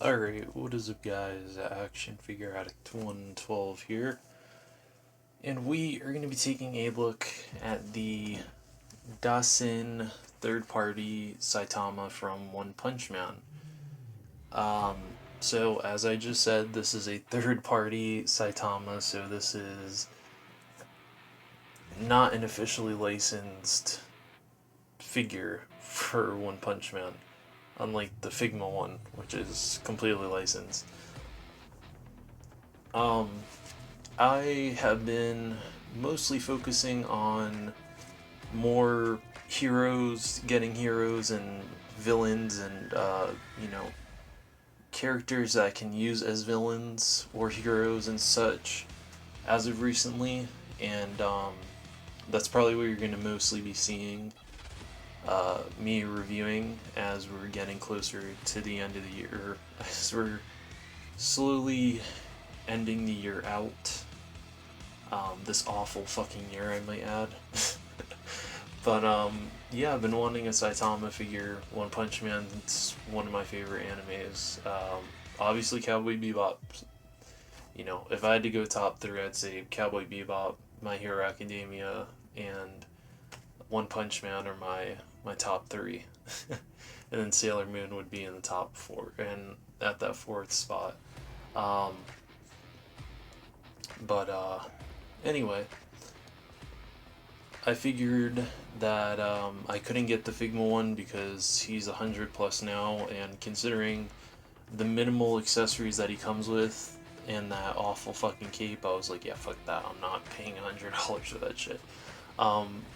Alright, what is up guys, Action Figure Addict 112 here, and we are going to be taking a look at the DASIN third-party Saitama from One Punch Man. So as I just said, this is a third-party Saitama, so this is not an officially licensed figure for One Punch Man, unlike the Figma one, which is completely licensed. I have been mostly focusing on more heroes, getting heroes and villains and, characters that I can use as villains or heroes and such as of recently, and that's probably what you're going to mostly be seeing me reviewing as we're getting closer to the end of the year, as we're slowly ending the year out. This awful fucking year, I might add. But yeah, I've been wanting a Saitama figure. One Punch Man, it's one of my favorite animes. Obviously Cowboy Bebop. You know, if I had to go top three, I'd say Cowboy Bebop, My Hero Academia, and One Punch Man are my top three. And then Sailor Moon would be in the top four, and at that fourth spot. Um, but anyway, I figured that I couldn't get the Figma one because he's 100 plus now, and considering the minimal accessories that he comes with and that awful fucking cape, I was like, yeah, fuck that. I'm not paying $100 for that shit.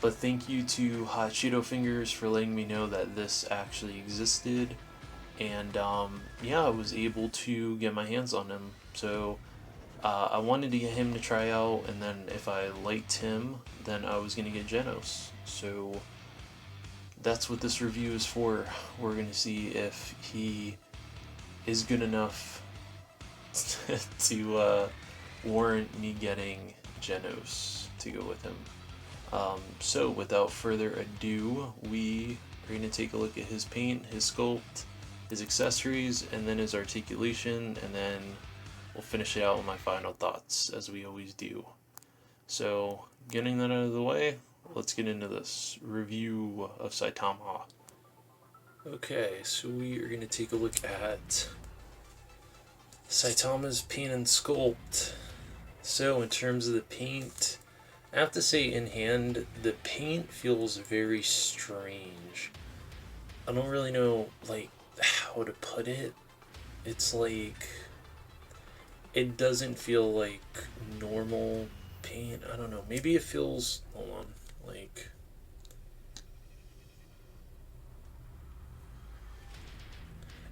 But thank you to Hot Cheeto Fingers for letting me know that this actually existed, and yeah, I was able to get my hands on him. So I wanted to get him to try out, and then if I liked him, then I was going to get Genos. So that's what this review is for. We're going to see if he is good enough to warrant me getting Genos to go with him. So without further ado, we are going to take a look at his paint, his sculpt, his accessories, and then his articulation, and then we'll finish it out with my final thoughts, as we always do. So, getting that out of the way, let's get into this review of Saitama. Okay, so we are going to take a look at Saitama's paint and sculpt. So, in terms of the paint, I have to say, in hand, the paint feels very strange. I don't really know, how to put it. It's like, it doesn't feel like normal paint. I don't know. Maybe it feels, hold on,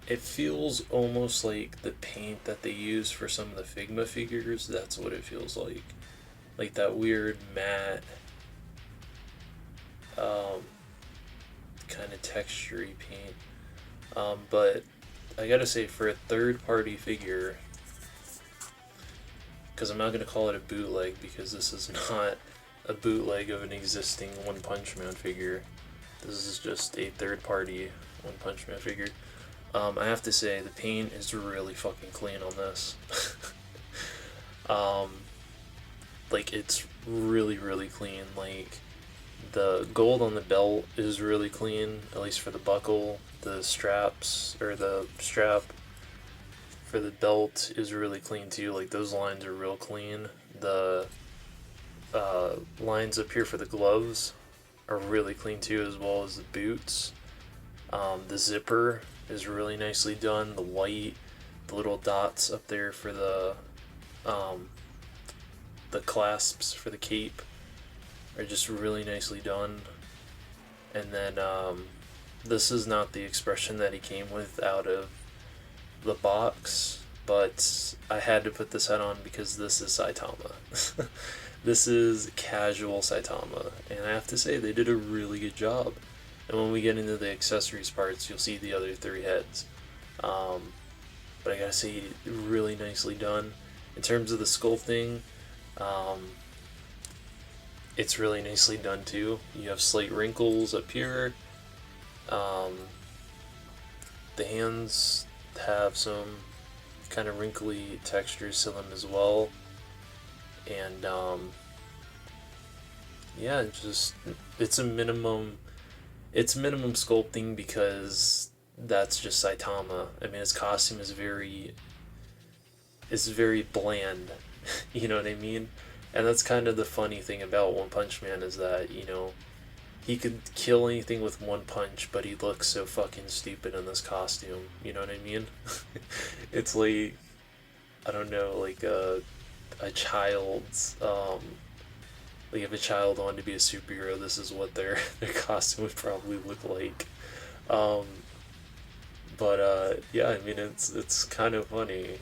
it feels almost like the paint that they use for some of the Figma figures. That's what it feels like. Like that weird matte, kind of textury paint. But I gotta say, for a third-party figure, because I'm not going to call it a bootleg, because this is not a bootleg of an existing One Punch Man figure. This is just a third-party One Punch Man figure. I have to say, the paint is really fucking clean on this. It's really, really clean. Like, the gold on the belt is really clean, at least for the buckle. The straps, or the strap for the belt is really clean too. Like, those lines are real clean. The lines up here for the gloves are really clean too, as well as the boots. The zipper is really nicely done. The white, the little dots up there for the clasps for the cape are just really nicely done. And then this is not the expression that he came with out of the box, but I had to put this hat on because this is Saitama. This is casual Saitama, and I have to say, they did a really good job. And when we get into the accessories parts, you'll see the other three heads. But I gotta say, really nicely done. In terms of the sculpting, it's really nicely done too. You have slight wrinkles up here. The hands have some kind of wrinkly textures to them as well. And yeah, it's minimum sculpting because that's just Saitama. I mean, his costume is very bland. You know what I mean? And that's kind of the funny thing about One Punch Man is that, you know, he could kill anything with one punch, but he looks so fucking stupid in this costume. You know what I mean? It's like, I don't know, like a child's, like if a child wanted to be a superhero, this is what their costume would probably look like. Yeah, I mean, it's kind of funny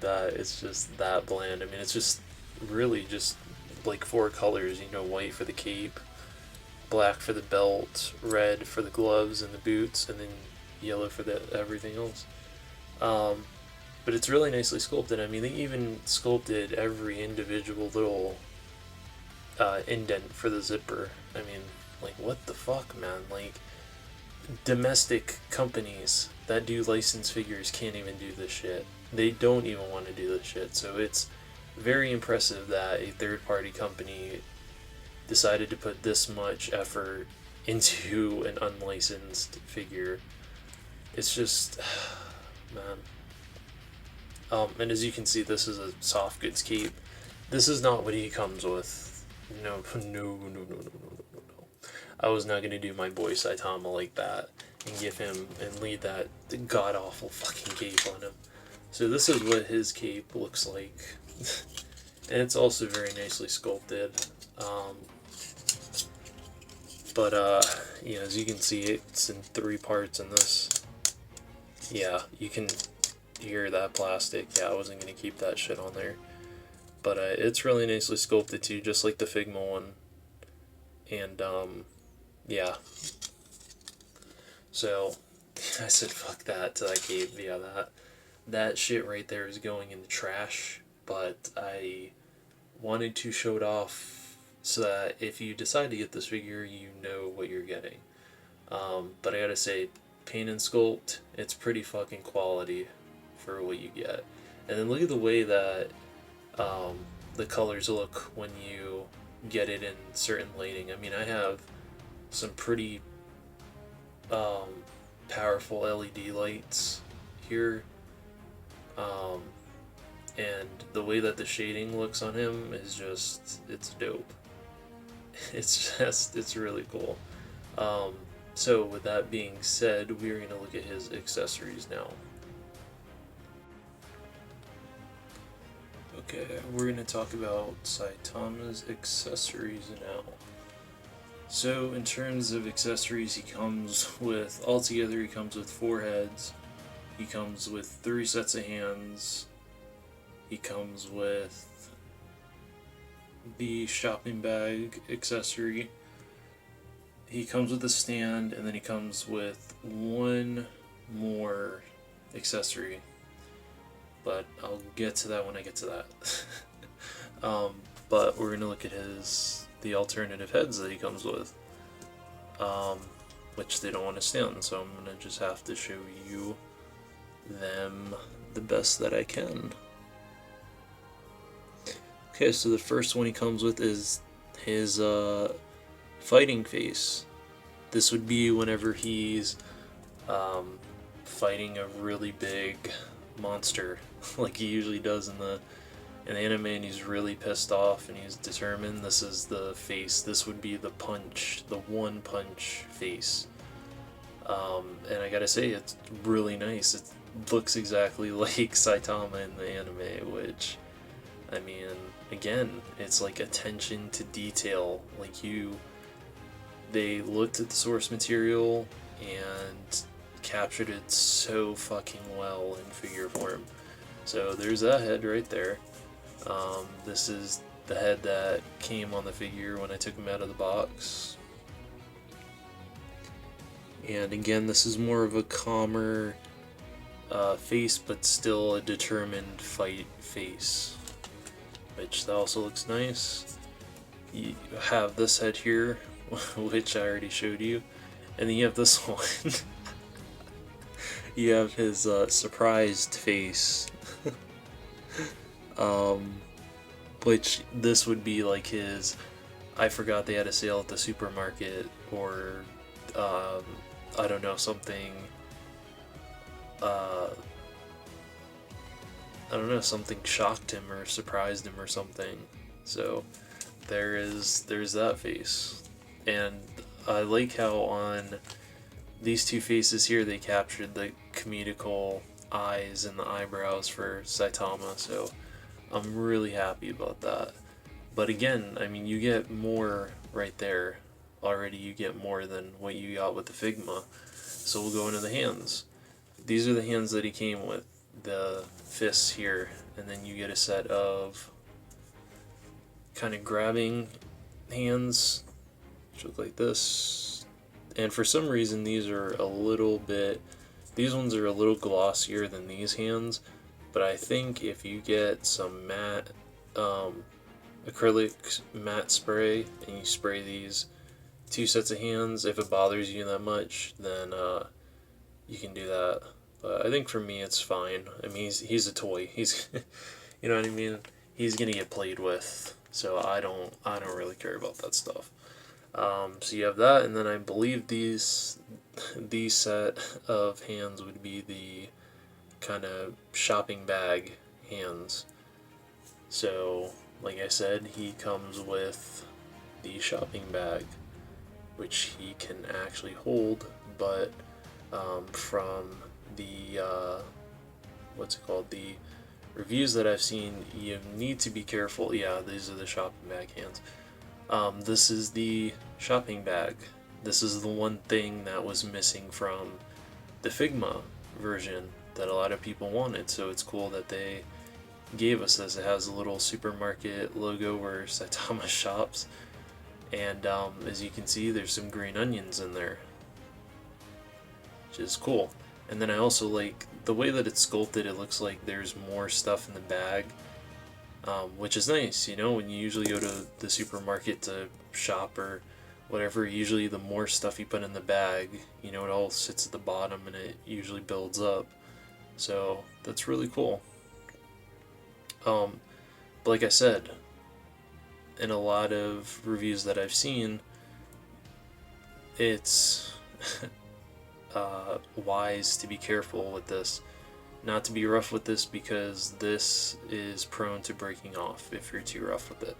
that it's just that bland. I mean, it's just really just like 4 colors, you know, white for the cape, black for the belt, red for the gloves and the boots, and then yellow for the everything else. But it's really nicely sculpted. I mean, they even sculpted every individual little indent for the zipper. I mean, like, what the fuck, man? Like, domestic companies that do licensed figures can't even do this shit. They don't even want to do this shit. So it's very impressive that a third-party company decided to put this much effort into an unlicensed figure. It's just, man. And as you can see, this is a soft goods cape. This is not what he comes with. No. I was not gonna do my boy Saitama like that and give him and lead that god awful fucking cape on him. So this is what his cape looks like, and it's also very nicely sculpted. Yeah, as you can see, it's in 3 parts in this. Yeah, you can hear that plastic. Yeah, I wasn't gonna keep that shit on there. But it's really nicely sculpted too, just like the Figma one. And yeah. So I said fuck that to that cape. Yeah, that shit right there is going in the trash. But I wanted to show it off so that if you decide to get this figure, you know what you're getting. But I gotta say, paint and sculpt, it's pretty fucking quality for what you get. And then look at the way that the colors look when you get it in certain lighting. I mean, I have some pretty powerful LED lights here, and the way that the shading looks on him is just, it's dope. It's really cool. So with that being said, we're going to look at his accessories now. Okay, we're going to talk about Saitama's accessories now. So in terms of accessories, he comes with 4 heads, he comes with 3 sets of hands, he comes with the shopping bag accessory, he comes with a stand, and then he comes with 1 more accessory. But I'll get to that when I get to that. But we're going to look at the alternative heads that he comes with, which they don't want to stand, so I'm going to just have to show you them the best that I can. Okay, so the first one he comes with is his fighting face. This would be whenever he's fighting a really big monster, like he usually does in the anime, and he's really pissed off and he's determined. This is the face. This would be the punch, the 1 punch face. And I gotta say, it's really nice. It looks exactly like Saitama in the anime, which, I mean, again, it's like attention to detail. Like, they looked at the source material and captured it so fucking well in figure form. So there's that head right there. This is the head that came on the figure when I took him out of the box. And again, this is more of a calmer face, but still a determined fight face, which also looks nice. You have this head here, which I already showed you, and then you have this one. you have his surprised face, which this would be like his, I forgot they had a sale at the supermarket, or I don't know, something, I don't know, something shocked him or surprised him or something. So there's that face. And I like how on these two faces here they captured the comedical eyes and the eyebrows for Saitama, so I'm really happy about that. But again, I mean, you get more right there. Already you get more than what you got with the Figma. So we'll go into the hands. These are the hands that he came with, the fists here, and then you get a set of kind of grabbing hands, which look like this. And for some reason these are a little bit, these ones are a little glossier than these hands, but I think if you get some matte acrylic matte spray and you spray these two sets of hands, if it bothers you that much, then you can do that. But I think for me it's fine. I mean, he's a toy. He's you know what I mean? He's gonna get played with, so I don't really care about that stuff. So you have that, and then I believe these set of hands would be the kind of shopping bag hands. So, like I said, he comes with the shopping bag, which he can actually hold, but from the what's it called, the reviews that I've seen, you need to be careful. Yeah, these are the shopping bag hands. This is the shopping bag. This is the one thing that was missing from the Figma version that a lot of people wanted, so it's cool that they gave us this. It has a little supermarket logo where Saitama shops, and as you can see, there's some green onions in there, which is cool. And then I also like the way that it's sculpted. It looks like there's more stuff in the bag, which is nice. You know, when you usually go to the supermarket to shop or whatever, usually the more stuff you put in the bag, you know, it all sits at the bottom and it usually builds up. So that's really cool. But like I said, in a lot of reviews that I've seen, it's wise to be careful with this, not to be rough with this, because this is prone to breaking off if you're too rough with it.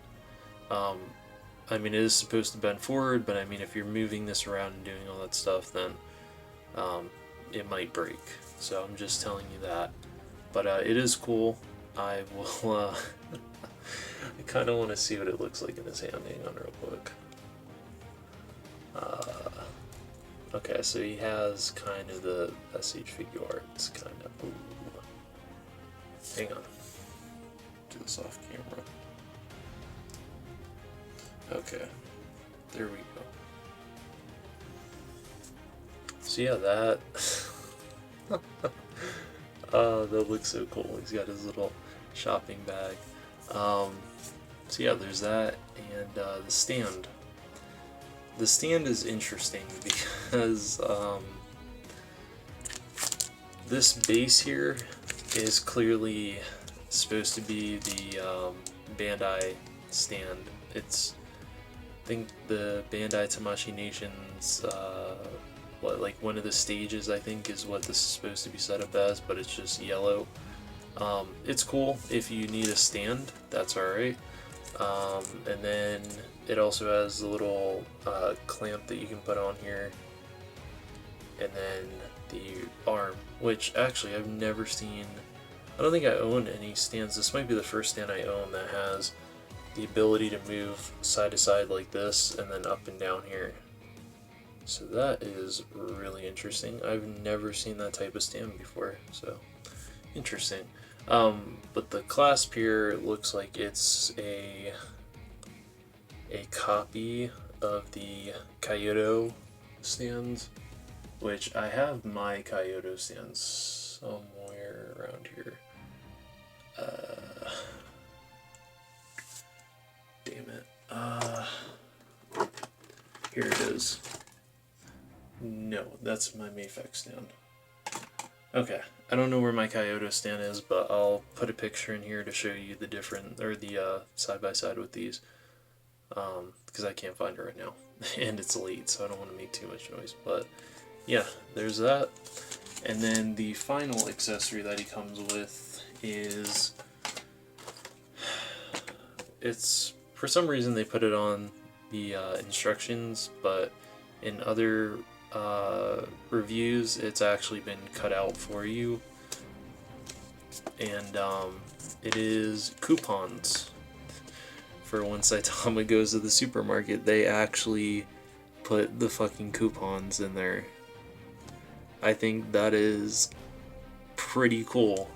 I mean, it is supposed to bend forward, but I mean, if you're moving this around and doing all that stuff, then it might break. So I'm just telling you that. But it is cool. I will I kind of want to see what it looks like in his hand. Hang on real quick. Okay, so he has kind of the SH figure arts, kind of. Ooh. Hang on. Do this off camera. Okay, there we go. So yeah, that that looks so cool. He's got his little shopping bag. So yeah, there's that, and the stand. The stand is interesting because this base here is clearly supposed to be the Bandai stand. It's, I think the Bandai Tamashii Nation's like one of the stages, I think, is what this is supposed to be set up as, but it's just yellow. It's cool if you need a stand, that's alright. And then it also has a little clamp that you can put on here, and then the arm, which actually I've never seen. I don't think I own any stands. This might be the first stand I own that has the ability to move side to side like this and then up and down here. So that is really interesting. I've never seen that type of stand before, so interesting. But the clasp here looks like it's a copy of the Kyoto stands, which I have my Kyoto stands somewhere around here. Damn it. Here it is. No, that's my Mayfex stand. Okay, I don't know where my Kyoto stand is, but I'll put a picture in here to show you the different, or the side by side with these, because I can't find it right now, and it's late, so I don't want to make too much noise. But yeah, there's that. And then the final accessory that he comes with is, it's, for some reason they put it on the instructions, but in other reviews it's actually been cut out for you, and it is coupons. For when Saitama goes to the supermarket, they actually put the fucking coupons in there. I think that is pretty cool.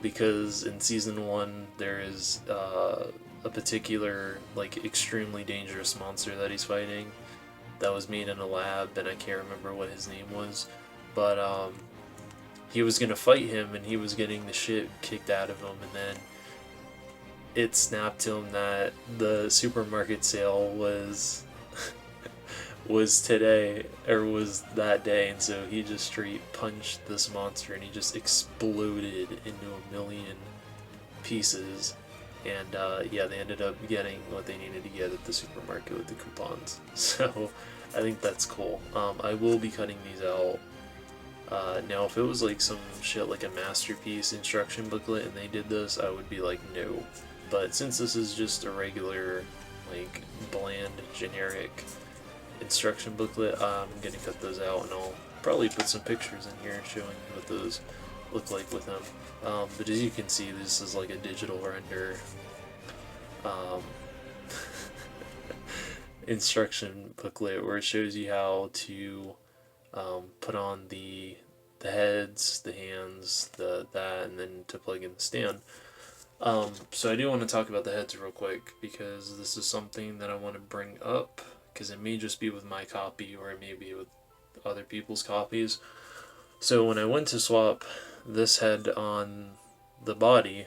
Because in season 1 there is a particular, like, extremely dangerous monster that he's fighting that was made in a lab, and I can't remember what his name was, but he was gonna fight him and he was getting the shit kicked out of him, and then it snapped to him that the supermarket sale was was today, or was that day, and so he just straight punched this monster and he just exploded into a million pieces. And yeah, they ended up getting what they needed to get at the supermarket with the coupons. So I think that's cool. I will be cutting these out. Now, if it was like some shit like a masterpiece instruction booklet and they did this, I would be like, no. But since this is just a regular, like, bland, generic instruction booklet, I'm gonna cut those out, and I'll probably put some pictures in here showing you what those look like with them. But as you can see, this is like a digital render instruction booklet where it shows you how to put on the heads, the hands, that, and then to plug in the stand. So I do want to talk about the heads real quick, because this is something that I want to bring up, because it may just be with my copy or it may be with other people's copies. So when I went to swap this head on the body,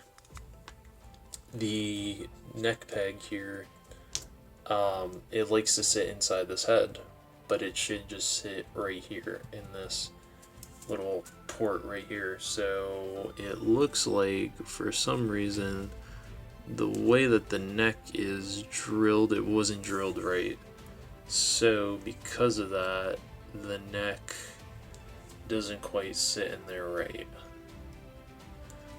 the neck peg here, it likes to sit inside this head, but it should just sit right here in this little port right here. So it looks like, for some reason, the way that the neck is drilled, it wasn't drilled right. So because of that, the neck doesn't quite sit in there right.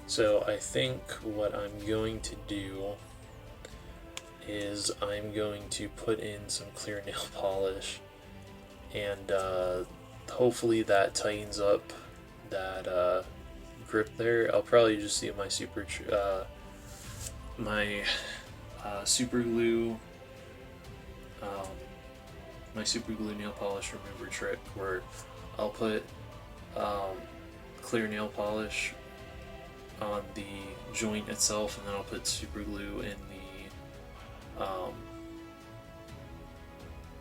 So I think what I'm going to do is I'm going to put in some clear nail polish, and hopefully that tightens up that grip there. I'll probably just see my super glue, my super glue nail polish remover trick, where I'll put clear nail polish on the joint itself, and then I'll put super glue in the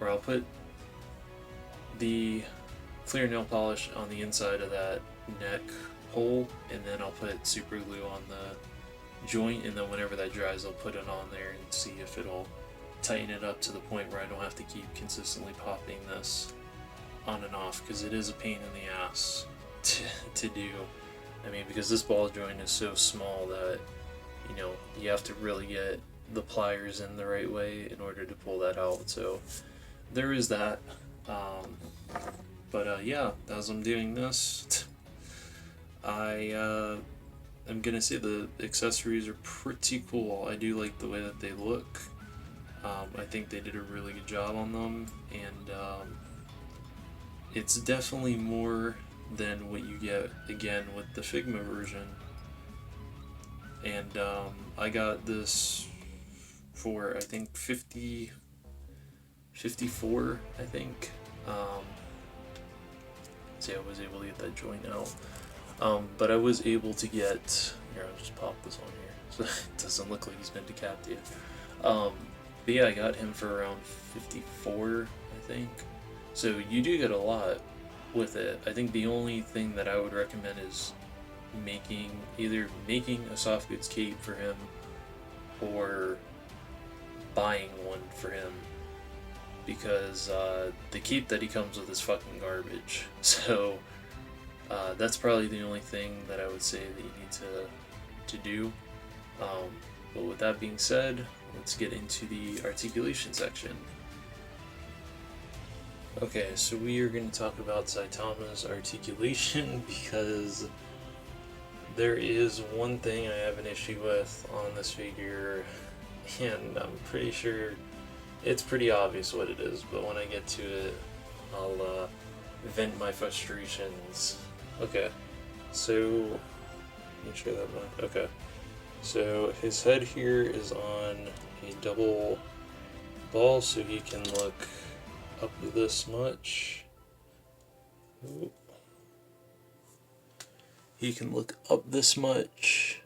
or I'll put the clear nail polish on the inside of that neck hole, and then I'll put super glue on the joint, and then whenever that dries, I'll put it on there and see if it'll tighten it up to the point where I don't have to keep consistently popping this on and off, because it is a pain in the ass to do. I mean, because this ball joint is so small that, you know, you have to really get the pliers in the right way in order to pull that out. So there is that. Yeah, as I'm doing this, I'm gonna say the accessories are pretty cool. I do like the way that they look. I think they did a really good job on them, and it's definitely more than what you get again with the Figma version. And I got this for, I think, 54, I think. See, I was able to get that joint out. But I was able to get, here, I'll just pop this on here so it doesn't look like he's been decapitated. But yeah, I got him for around 54, I think. So you do get a lot with it. I think the only thing that I would recommend is either making a soft goods cape for him or buying one for him, because the cape that he comes with is fucking garbage. So That's probably the only thing that I would say that you need to do. But with that being said, let's get into the articulation section. Okay, so we are going to talk about Saitama's articulation because there is one thing I have an issue with on this figure, and I'm pretty sure it's pretty obvious what it is, but when I get to it, I'll vent my frustrations. Okay, so make sure that one. Okay, so his head here is on a double ball, so he can look up this much. Ooh. He can look up this much.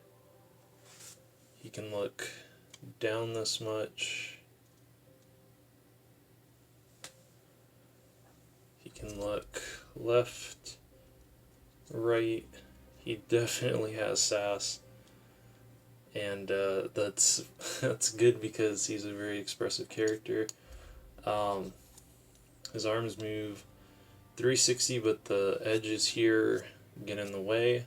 He can look down this much. He can look left, right. He definitely has sass, and that's good because he's a very expressive character. His arms move 360, but the edges here get in the way.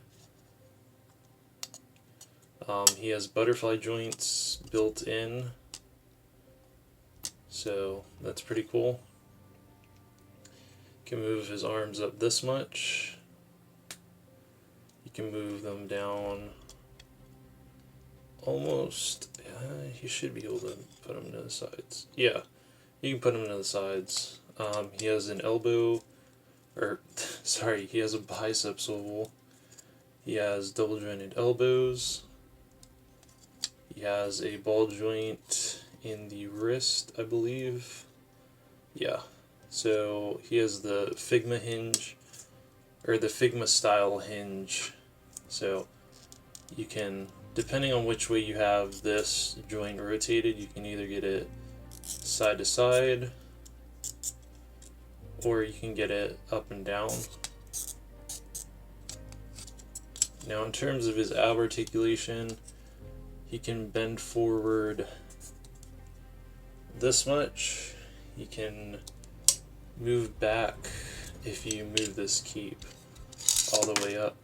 He has butterfly joints built in, so that's pretty cool. Can move his arms up this much. You can move them down almost. You should be able to put them to the sides. Yeah, you can put them to the sides. He has an elbow, or sorry, he has a bicep swivel. He has double jointed elbows. He has a ball joint in the wrist, I believe. Yeah. So he has the Figma hinge, or the Figma style hinge. So you can, depending on which way you have this joint rotated, you can either get it side to side, or you can get it up and down. Now in terms of his ab articulation, he can bend forward this much. He can move back if you move this keep all the way up.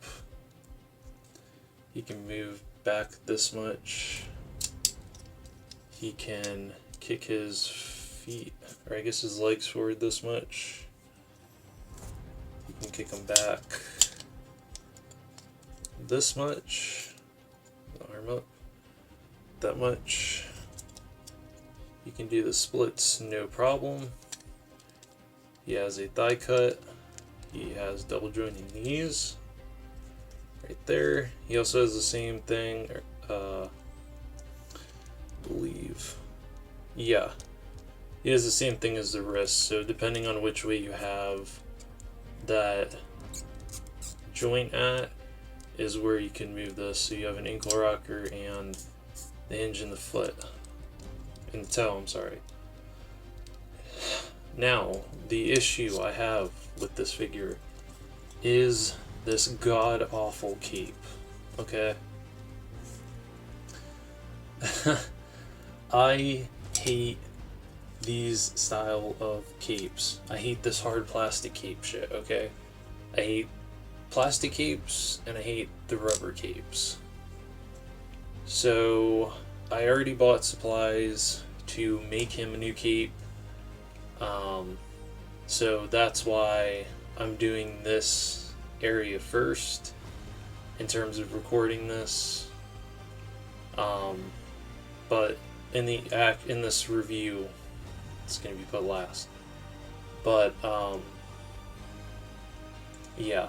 He can move back this much. He can kick his feet, or I guess his legs forward this much. You can kick them back this much. Arm up that much. You can do the splits no problem. He has a thigh cut. He has double jointed knees right there. He also has the same thing, I believe. Yeah, he has the same thing as the wrist, so depending on which way you have that joint at is where you can move this. So you have an ankle rocker and the hinge in the foot, in the toe, I'm sorry. Now, the issue I have with this figure is this god-awful cape, okay? I hate these style of capes. I hate this hard plastic cape shit, okay? I hate plastic capes, and I hate the rubber capes. So, I already bought supplies to make him a new cape. So that's why I'm doing this area first in terms of recording this. But in this review, it's going to be put last. But yeah,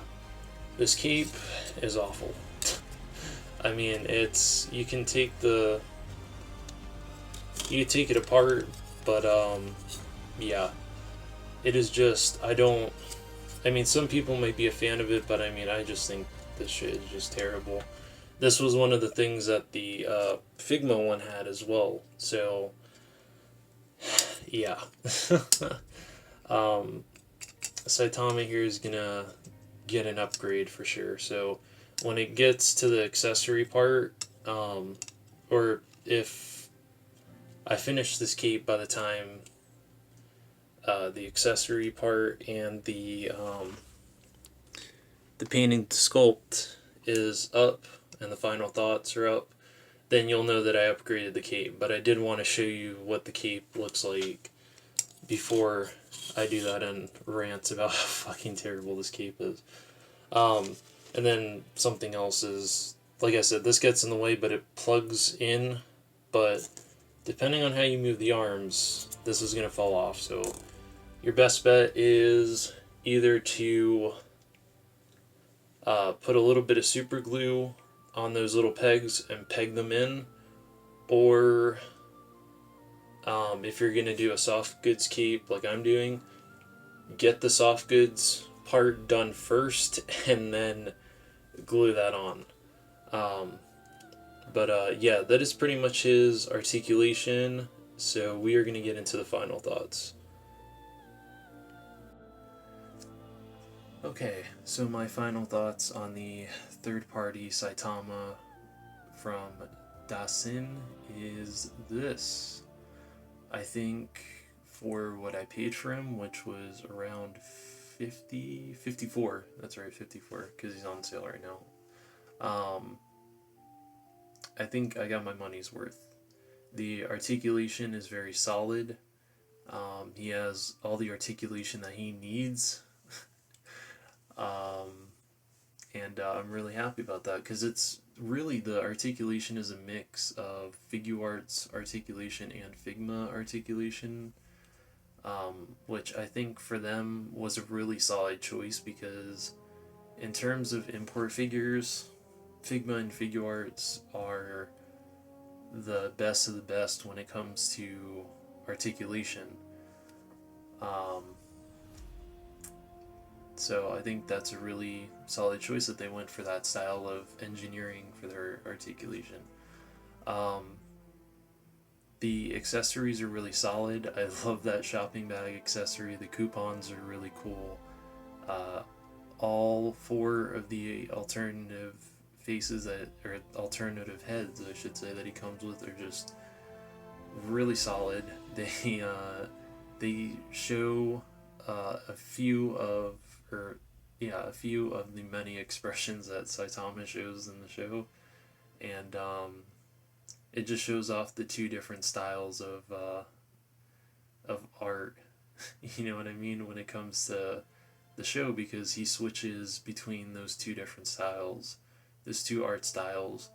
this cape is awful. I mean, you can take it apart, but yeah, it is just, I mean, some people might be a fan of it, but I mean, I just think this shit is just terrible. This was one of the things that the Figma one had as well, so yeah. Saitama here is gonna get an upgrade for sure, so when it gets to the accessory part, or if I finish this cape by the time the accessory part and the the painting sculpt is up and the final thoughts are up, then you'll know that I upgraded the cape. But I did want to show you what the cape looks like before I do that and rant about how fucking terrible this cape is. And then something else is, like I said, this gets in the way, but it plugs in. But depending on how you move the arms, this is going to fall off. So your best bet is either to put a little bit of super glue on those little pegs and peg them in, or if you're going to do a soft goods cape like I'm doing, get the soft goods part done first and then glue that on. Yeah, that is pretty much his articulation, so we are going to get into the final thoughts. Okay, so my final thoughts on the third-party Saitama from DASIN is this. I think for what I paid for him, which was around 54, that's right, 54, because he's on sale right now. I think I got my money's worth. The articulation is very solid. He has all the articulation that he needs. I'm really happy about that, because it's really, the articulation is a mix of Figuart's articulation and Figma articulation, which I think for them was a really solid choice, because in terms of import figures, Figma and Figuarts are the best of the best when it comes to articulation. So I think that's a really solid choice that they went for that style of engineering for their articulation. The accessories are really solid. I love that shopping bag accessory. The coupons are really cool. All four of the alternative faces or alternative heads, I should say, that he comes with are just really solid. They show a few of the many expressions that Saitama shows in the show, and it just shows off the two different styles of art. You know what I mean, when it comes to the show, because he switches between those two different styles, those two art styles,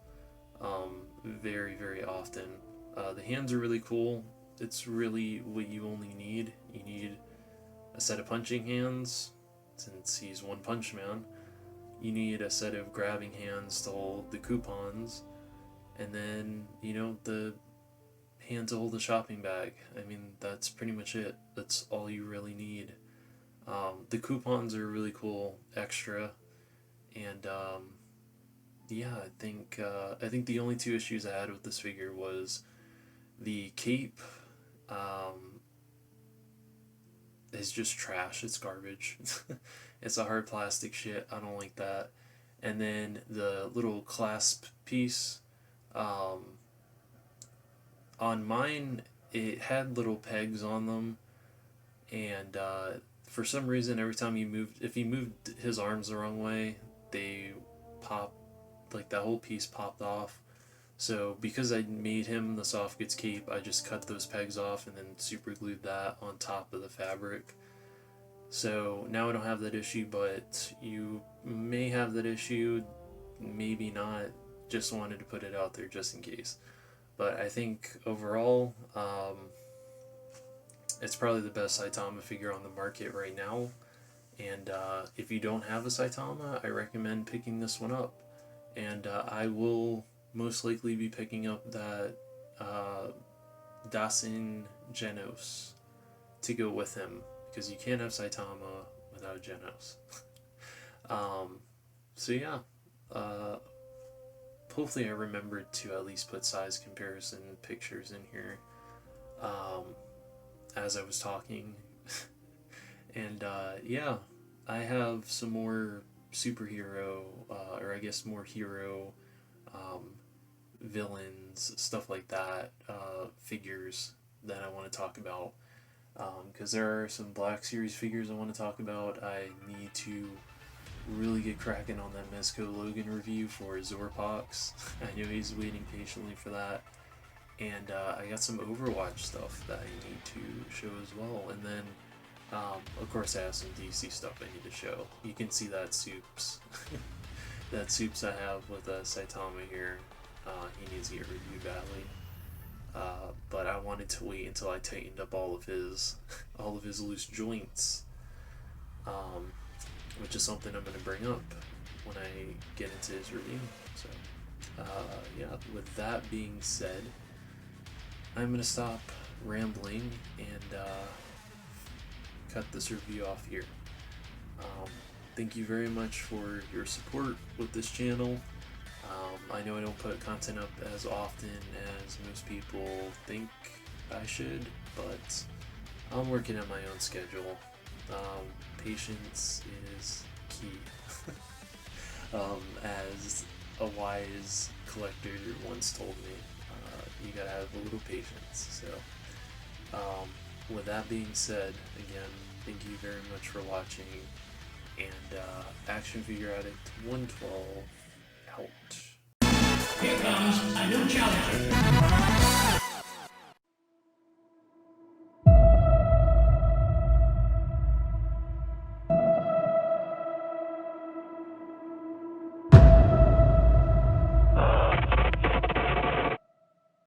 very, very often. The hands are really cool. It's really what you only need. You need a set of punching hands, since he's One Punch Man. You need a set of grabbing hands to hold the coupons, and then, the hand to hold the shopping bag. I mean, that's pretty much it. That's all you really need. The coupons are a really cool extra, and I think the only two issues I had with this figure was the cape. Is just trash. It's garbage. It's a hard plastic shit. I don't like that. And then the little clasp piece, on mine, it had little pegs on them, and for some reason, every time if he moved his arms the wrong way, they popped, like that whole piece popped off. So because I made him the soft goods cape, I just cut those pegs off and then super glued that on top of the fabric. So now I don't have that issue, but you may have that issue, maybe not. Just wanted to put it out there just in case. But I think overall, it's probably the best Saitama figure on the market right now. And if you don't have a Saitama, I recommend picking this one up. And I will most likely be picking up that DASIN Genos to go with him, because you can't have Saitama without Genos. Hopefully I remembered to at least put size comparison pictures in here as I was talking. And I have some more superhero, or I guess more hero, villains, stuff like that, figures that I want to talk about, because there are some Black Series figures I want to talk about. I need to really get cracking on that Mezco Logan review for Zorpox. I know he's waiting patiently for that. And I got some Overwatch stuff that I need to show as well. And then, of course, I have some DC stuff I need to show. You can see that Soups. That Soups I have with Saitama here. He needs to get reviewed badly. But I wanted to wait until I tightened up all of his loose joints, which is something I'm going to bring up when I get into his review. So, yeah, with that being said, I'm going to stop rambling and cut this review off here. Thank you very much for your support with this channel. I know I don't put content up as often as most people think I should, but I'm working on my own schedule. Patience is key. As a wise collector once told me, you gotta have a little patience. So, with that being said, again, thank you very much for watching, and Action Figure Addict 112 out. Here comes a new challenger.